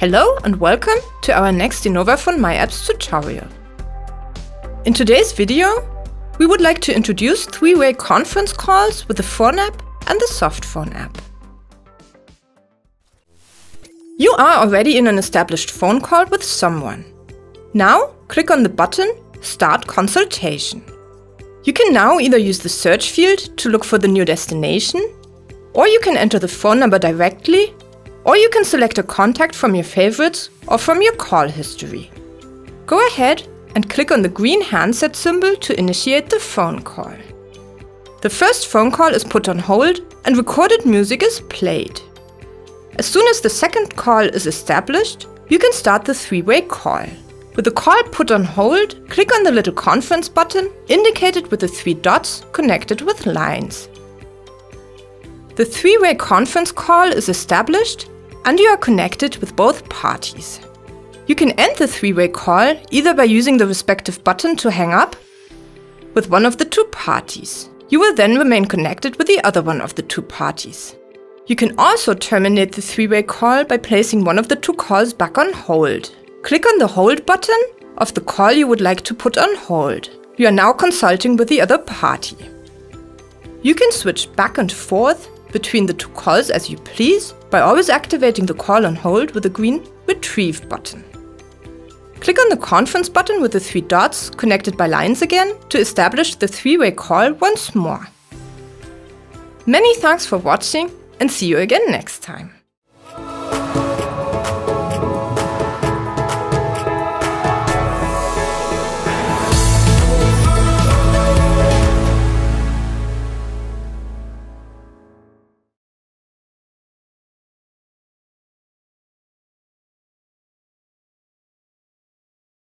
Hello and welcome to our next Innovaphone My Apps tutorial. In today's video, we would like to introduce three-way conference calls with the Phone app and the Softphone app. You are already in an established phone call with someone. Now, click on the button Start Consultation. You can now either use the search field to look for the new destination, or you can enter the phone number directly, or you can select a contact from your favorites or from your call history. Go ahead and click on the green handset symbol to initiate the phone call. The first phone call is put on hold and recorded music is played. As soon as the second call is established, you can start the three-way call. With the call put on hold, click on the little conference button indicated with the three dots connected with lines. The three-way conference call is established and you are connected with both parties. You can end the three-way call either by using the respective button to hang up with one of the two parties. You will then remain connected with the other one of the two parties. You can also terminate the three-way call by placing one of the two calls back on hold. Click on the hold button of the call you would like to put on hold. You are now consulting with the other party. You can switch back and forth between the two calls as you please by always activating the call on hold with the green Retrieve button. Click on the conference button with the three dots connected by lines again to establish the three-way call once more. Many thanks for watching and see you again next time.